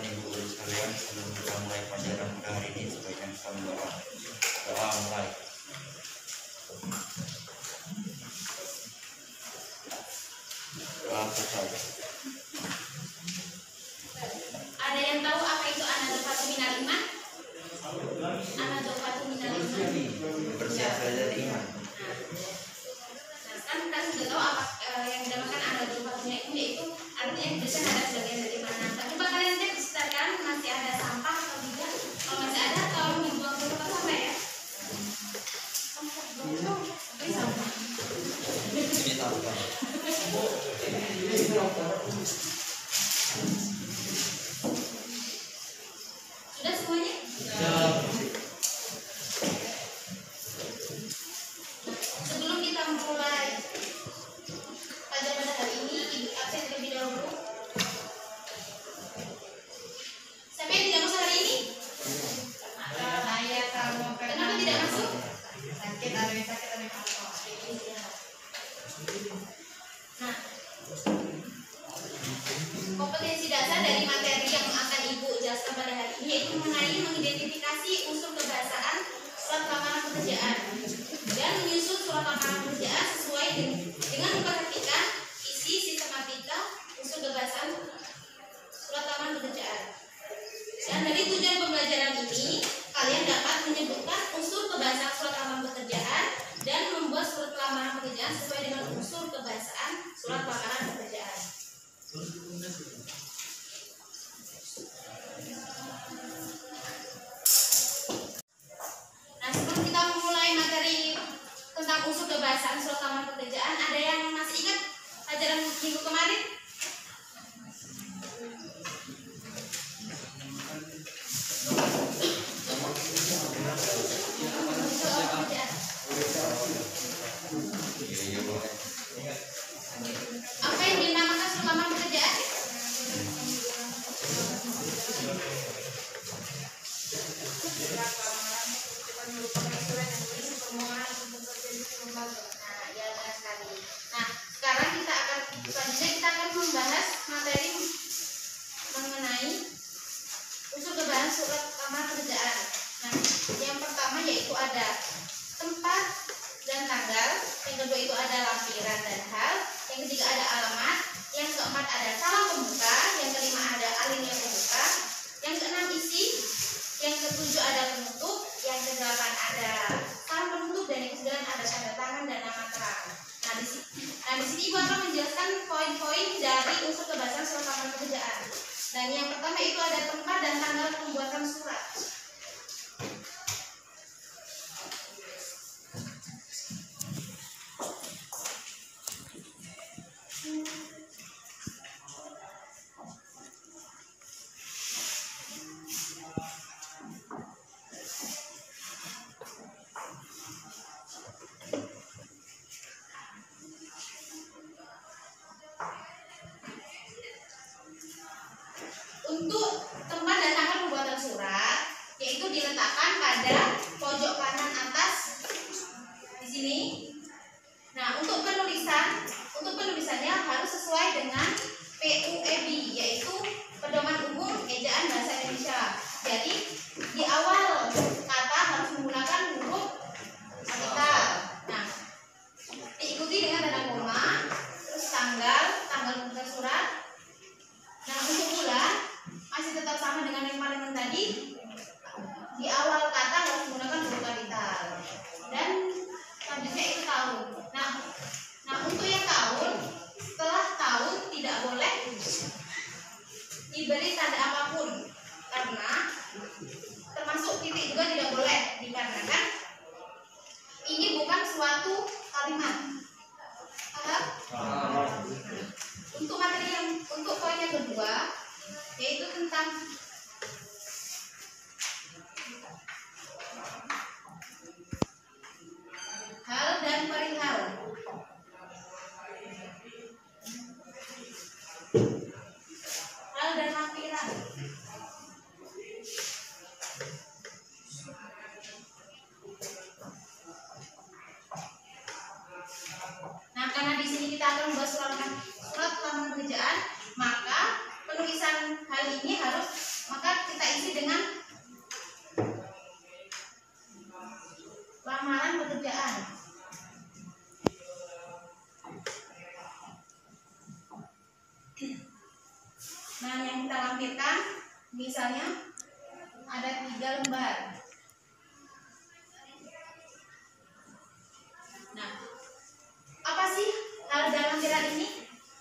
Ibu Guru sekalian, sebelum kita mulai pelajaran pada hari ini, sebaiknya kita membawa doa mulai. Doa saja. Ada yang tahu apa itu anadofatu minal iman? Anadofatu minal iman. Bersiap dari iman. Nah, kan kita sudah tahu apa yang dinamakan anadofatu minal iman, yaitu artinya dosa ada sebagian dari iman. Nah, coba kalian cek sekarang masih ada sampah atau tidak? Kalau masih ada, tolong dibuang dulu ke sampah ya. Ini sampah. Ini tahu kan? Sudah semuanya? Sebelum kita mulai pada hari ini, Ibu absen terlebih dahulu. Siapa yang tidak masuk hari ini? Saya kamu Kenapa tidak masuk? sakit ada yang sakit ada yang apa? Nah, kompetensi dasar dari materi yang akan Ibu jelaskan pada hari ini yaitu mengenai mengidentifikasi unsur kebahasaan surat lamaran pekerjaan dan menyusun surat lamaran pekerjaan sesuai dengan memperhatikan isi sistematika unsur kebahasaan surat lamaran pekerjaan. Dan dari tujuan pembelajaran ini, kalian dapat menyebutkan unsur kebahasaan surat lamaran pekerjaan dan membuat surat lamaran pekerjaan sesuai dengan unsur kebahasaan surat lamaran pekerjaan. Nah, sebelum kita memulai materi tentang unsur kebahasaan surat lamaran pekerjaan, ada yang masih ingat pelajaran minggu kemarin? Apa yang dinamakan surat lamaran pekerjaan? Nah, ya benar sekali. Nah, sekarang selanjutnya kita akan membahas materi mengenai unsur kebahasaan surat lamaran pekerjaan. Nah, yang pertama yaitu ada tempat dan tanggal, yang kedua itu ada lampiran dan hal, yang ketiga ada alamat, yang keempat ada salam pembuka, yang kelima ada alinea pembuka, yang keenam isi, yang ketujuh ada penutup, yang kedelapan ada salam penutup, dan yang kesembilan ada tanda tangan dan nama terang. Nah, di sini Ibu akan menjelaskan poin-poin dari unsur kebahasaan surat lamaran pekerjaan. Dan yang pertama itu ada tempat dan tanggal pembuatan surat. Untuk tempat dan tanggal pembuatan surat, yaitu diletakkan pada pojok kanan atas di sini. Nah, untuk penulisannya harus sesuai dengan PUEB, yaitu Pedoman Umum Ejaan Bahasa Indonesia. Jadi di awal kata harus menggunakan huruf kapital. Nah, diikuti dengan tanda koma, terus tanggal pembuatan surat. Nah, untuk bulan masih tetap sama dengan yang paling tadi. Di awal kata harus menggunakan huruf kapital. Dan selanjutnya itu tahun. Nah, untuk yang tahun, setelah tahun tidak boleh diberi tanda apapun, karena termasuk titik juga tidak boleh, dikarenakan ini bukan suatu kalimat. Paham? Untuk poin yang kedua, yaitu tentang hal dan perihal. Hal dan lampiran. Nah, karena di sini kita akan membahas surat lamaran pekerjaan, maka penulisan hal ini harus misalnya ada 3 lembar. Nah, apa sih hal dalam piranti ini?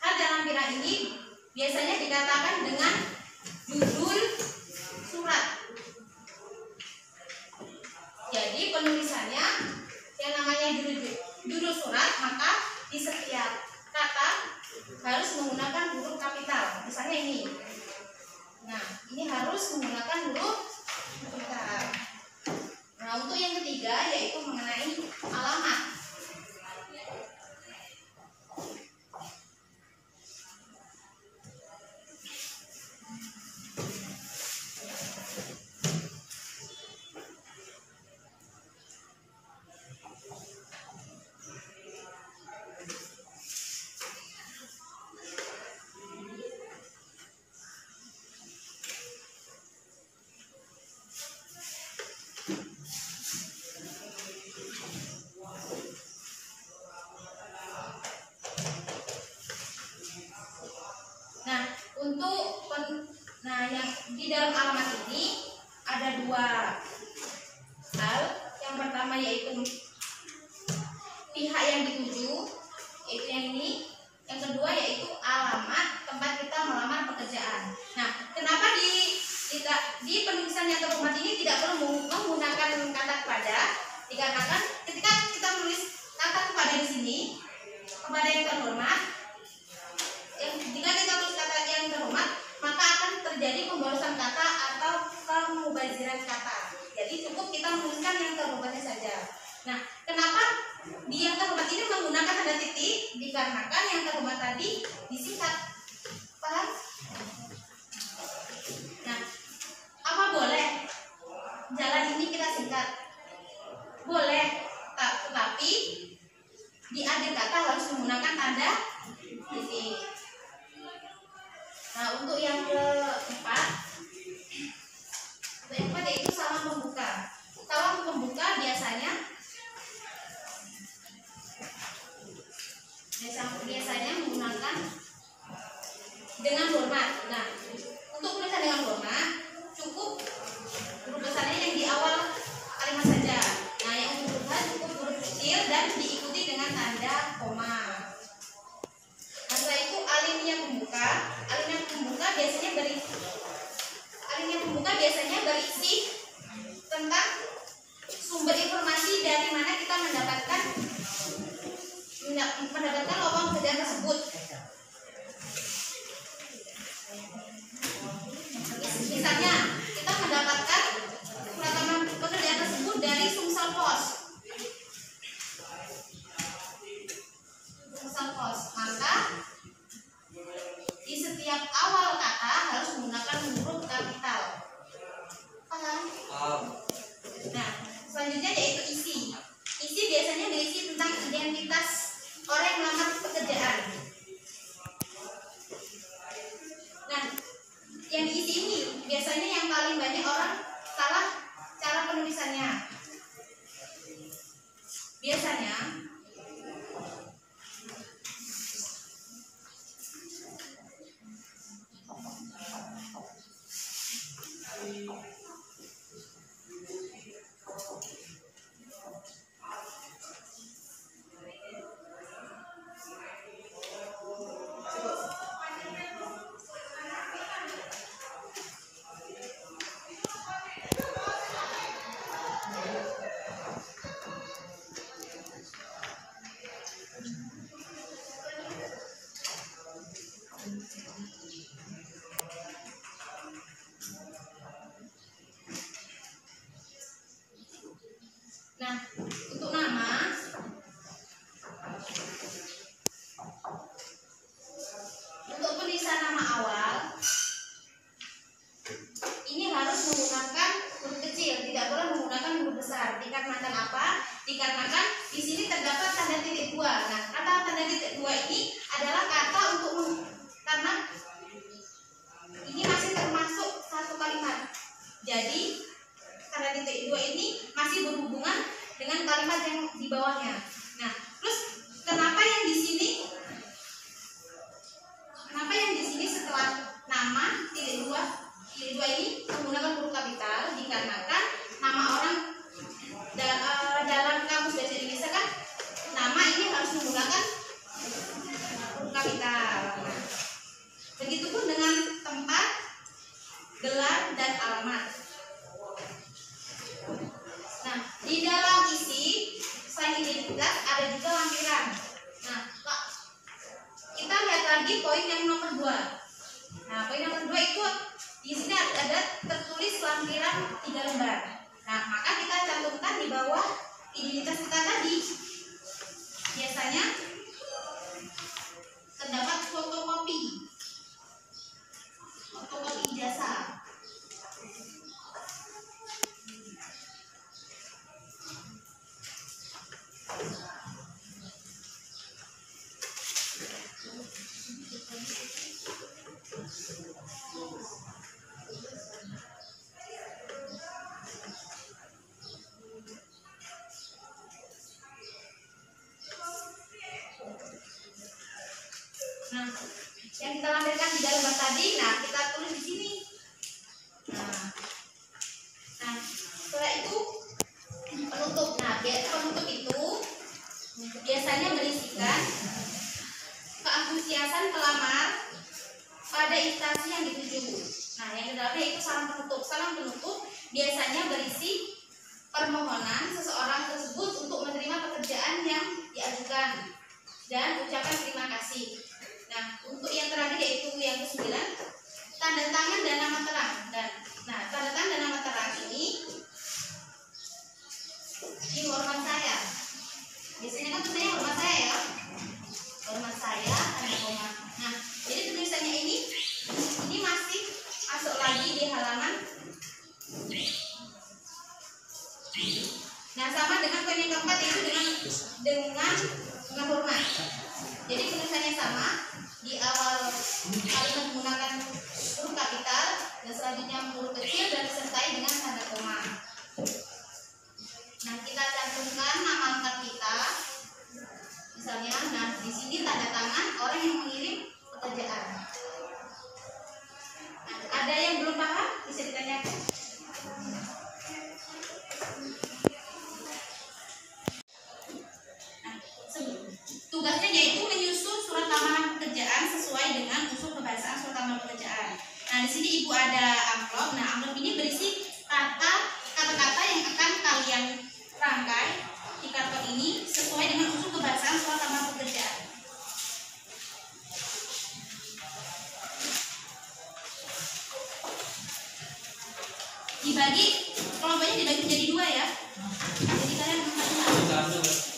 Hal dalam piranti ini biasanya dikatakan dengan judul surat. Jadi penulisannya yang namanya judul surat, maka di setiap kata harus menggunakan huruf kapital. Misalnya ini. Nah, ini harus menggunakan huruf kapital. Nah, untuk yang ketiga yaitu mengenai alamat. Yang di dalam alamat ini ada 2 hal. Yang pertama yaitu pihak yang dituju, yaitu yang ini. Yang kedua yaitu alamat tempat kita melamar pekerjaan. Nah, kenapa di penulisan yang terhormat ini tidak perlu menggunakan kata kepada? Dikarenakan ketika kita menulis kata kepada di sini kepada yang terhormat, jika kita tulis kata yang terhormat, maka akan terjadi pemborosan kata atau pemubaziran kata. Jadi cukup kita menuliskan yang terhormatnya saja. Nah, kenapa di yang terhormat ini menggunakan tanda titik? Dikarenakan yang terhormat tadi disingkat. Paham? Nah, apa boleh jalan ini kita singkat? Boleh, tetapi di akhir kata harus menggunakan tanda titik. Nah, untuk yang keempat yaitu salam pembuka. Salam pembuka biasanya menggunakan dengan hormat. Nah, untuk tulisan dengan hormat cukup huruf besarnya yang di awal kalimat saja. Nah, yang untuk huruf H cukup huruf kecil dan diikuti dengan tanda koma. Nah, setelah itu alinea pembuka. Alinea pembuka biasanya berisi tentang sumber informasi dari mana kita mendapatkan lowongan pekerjaan tersebut. Misalnya kita mendapatkan surat lamaran pekerjaan tersebut dari Sumsel Pos. Maka di setiap awal kata harus menggunakan huruf kapital. Paham? Nah, selanjutnya yaitu isi. Isi biasanya berisi tentang identitas orang yang melamar pekerjaan. Nah, yang diisi ini biasanya yang paling banyak orang salah cara penulisannya. Biasanya untuk nama untuk penulisan nama awal ini harus menggunakan huruf kecil, tidak boleh menggunakan huruf besar. Dikarenakan apa? Dikarenakan di sini terdapat tanda titik 2. Nah, kata tanda titik 2 ini adalah kata karena ini masih termasuk satu kalimat. Jadi tanda titik 2 ini masih berhubungan dengan kalimat yang di bawahnya. Nah, terus kenapa yang di sini setelah nama titik 2 ini lampiran dan alamat. Nah, di dalam isi selain identitas ada juga lampiran. Nah, Kak, kita lihat lagi poin yang nomor 2. Nah, poin nomor 2 itu di sini ada tertulis lampiran 3 lembar. Nah, maka kita cantumkan di bawah identitas kita tadi. Biasanya terdapat fotokopi ijazah. Nah, yang kita lampirkan di dalam lembar tadi, nah kita tulis di sini. Nah, setelah itu penutup. Nah, penutup itu biasanya berisikan keantusiasan pelamar pada instansi yang dituju. Nah, yang kedalamnya itu salam penutup. Salam penutup biasanya berisi permohonan seseorang tersebut untuk menerima pekerjaan yang diajukan dan ucapan terima kasih. Nah, untuk yang terakhir yaitu yang ke-9, tanda tangan dan nama terang. Tanda tangan dan nama terang ini di hormat saya. Biasanya kan tulisannya hormat saya ya. Hormat saya, tanda koma. Nah, jadi tulisannya ini masih masuk lagi di halaman. Nah, sama dengan poin yang keempat yaitu dengan hormat. Jadi tulisannya sama, di awal kalimat menggunakan huruf kapital dan selanjutnya huruf kecil dan disertai dengan tanda koma. Nah, kita cantumkan nama lengkap kita. Misalnya, nah di sini tanda tangan orang yang mengirim pekerjaan. Nah, ada yang belum paham bisa ditanyakan. Tugasnya yaitu menyusun surat lamaran pekerjaan sesuai dengan unsur kebahasaan surat lamaran pekerjaan. Nah, di sini Ibu ada amplop. Nah, amplop ini berisi kata-kata yang akan kalian rangkai di karton ini sesuai dengan unsur kebahasaan surat lamaran pekerjaan. Kelompoknya dibagi menjadi 2 ya. Jadi kalian masing-masing.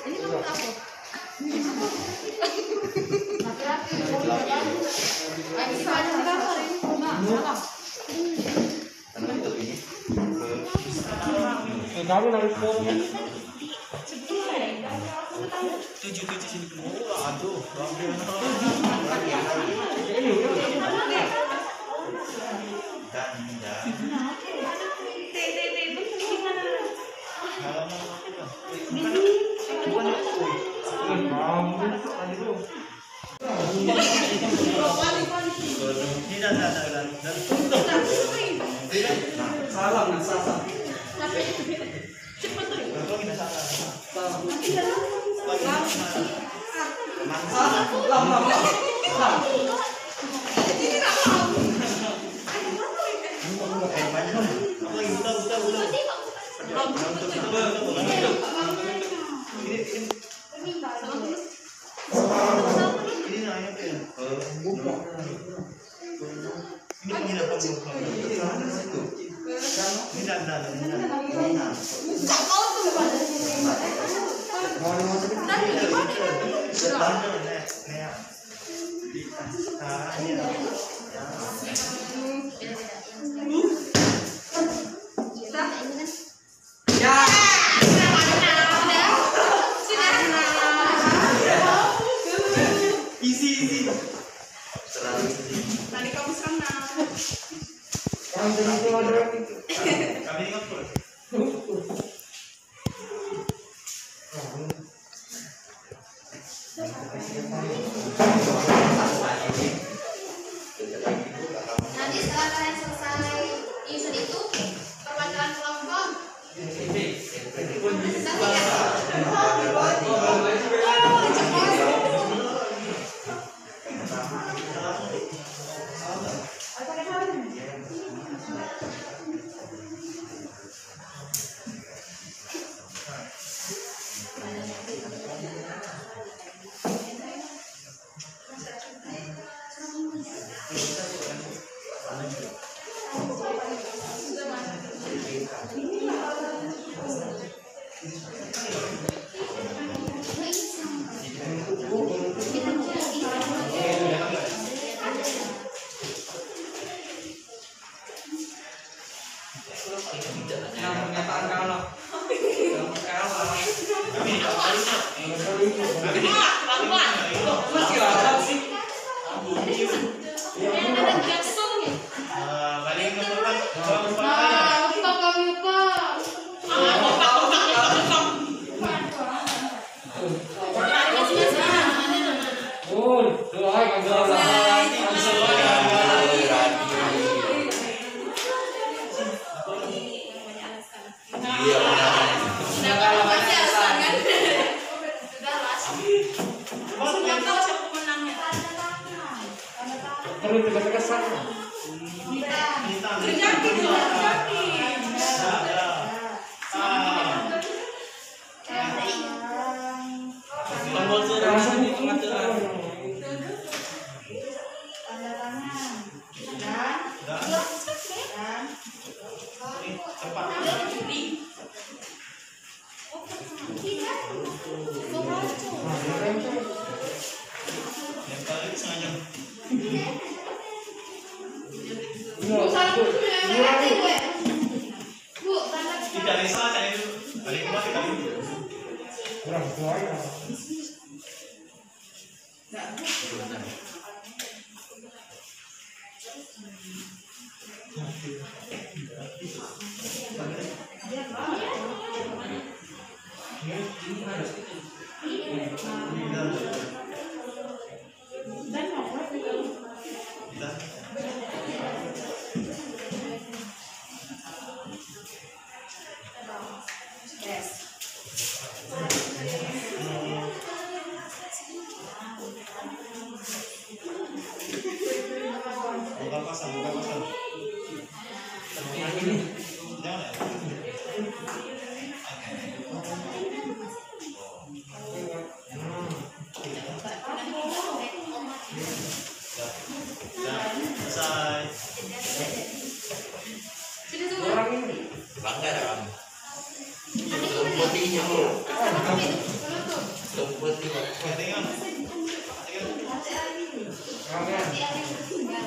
Ini Bisa aja di kantor ini. Nah, salah. Karena itu ini. Kami harus ke Tujuh sini. Aduh, Nanti setelah kalian selesai nyusun itu perwakilan kelompok.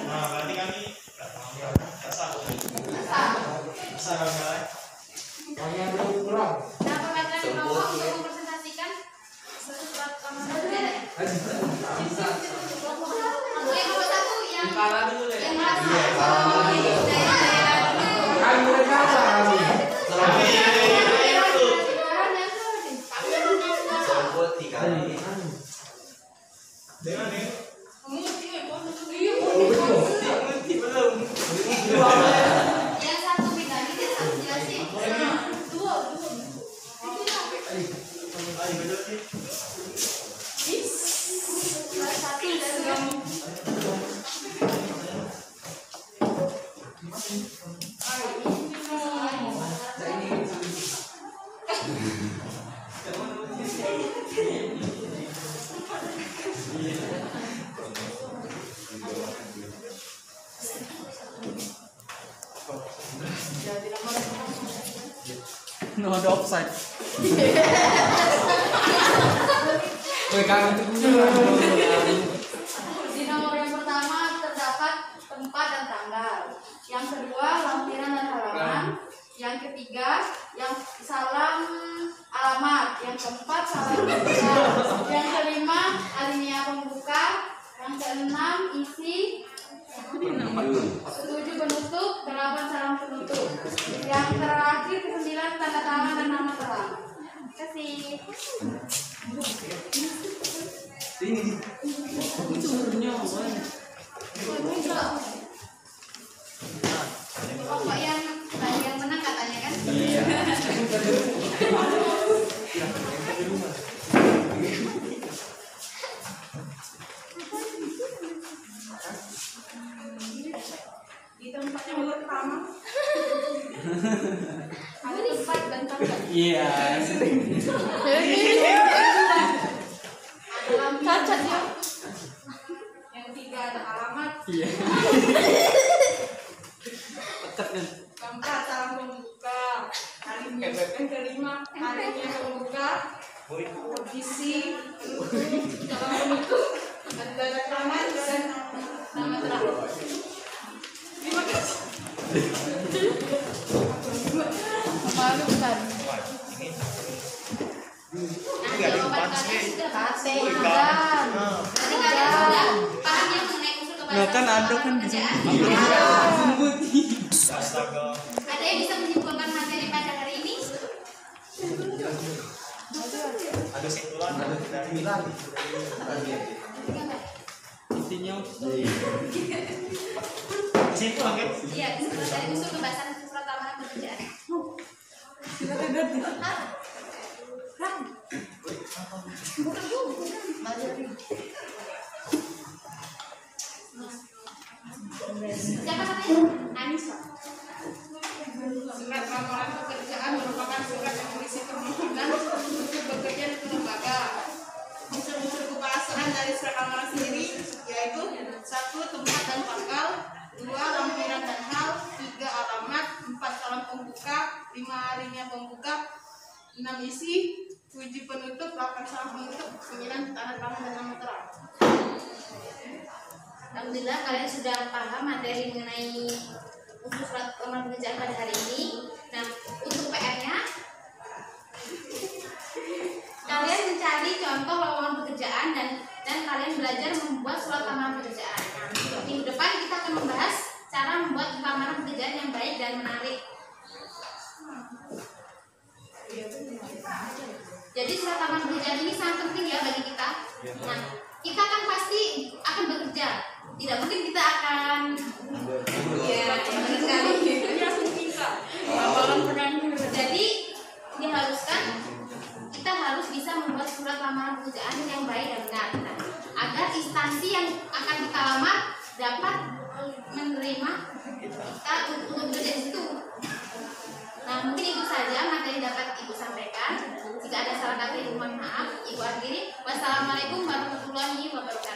Nah, berarti kami Nah, perwakilan kelompok untuk mempresentasikan satu surat lamaran pekerjaan. Untuk yang nomor 1 yang yang satu bedanya dia satu jelasin. Satu dan No ada offside. Di nomor yang pertama terdapat tempat dan tanggal. Yang kedua lampiran dan halaman. Yang ketiga yang salam alamat. Yang keempat salam pembuka. Yang kelima alinea pembuka. Yang keenam isi. Ketujuh penutup, 8 salam penutup. Yang terakhir 9 tanda tangan dan nama terang. Terima kasih. kelompok yang menang katanya kan? Di tempat yang pertama ada tempat dan tanggal. Iya. Ada lampiran ya. Yang tiga ada alamat. Iya. Dekat kan. Keempat salam pembuka. Yang kelima alinea pembuka. Isi salam penutup dan tanda tangan dan nama terang. Terima kasih. Nah, jawaban kalian sudah pasti. Berarti kalian sudah paham ya mengenai unsur kebangsaan. Nah, kan ada kan di pekerjaan? Astaga. Ada yang bisa menyimpulkan materi pada hari ini? Ada simpulan dari Intinya simpulan kan? Iya, kesimpulan dari unsur kebangsaan surat lamaran pekerjaan. Siapa namanya? Anissa. Surat lamaran pekerjaan merupakan surat yang berisi permohonan untuk bekerja di lembaga. Unsur-unsur kebahasaan dari surat lamaran sendiri yaitu 1. Tempat dan tanggal, 2. Lampiran dan hal, 3. Alamat, 4. Salam pembuka, 5. alinea pembuka, 6. Isi, 7. Penutup, 8. Salam penutup, 9. Tanda tangan dan nama terang. Alhamdulillah kalian sudah paham materi mengenai unsur surat lamaran pekerjaan pada hari ini. Nah, untuk PR-nya kalian mencari contoh lowongan pekerjaan dan kalian belajar membuat surat lamaran pekerjaan. Nah, minggu depan kita akan membahas cara membuat lamaran pekerjaan yang baik dan menarik. Jadi surat lamaran pekerjaan ini sangat penting ya bagi kita. Nah, kita kan pasti akan bekerja. Tidak mungkin kita akan jadi diharuskan kita harus bisa membuat surat lamaran pekerjaan yang baik dan benar. Nah, agar instansi yang akan kita lamar dapat menerima kita untuk bekerja di situ. Nah, mungkin itu saja materi dapat Ibu sampaikan. Jika ada salah kata Ibu mohon maaf. Ibu akhiri. Wassalamualaikum warahmatullahi wabarakatuh.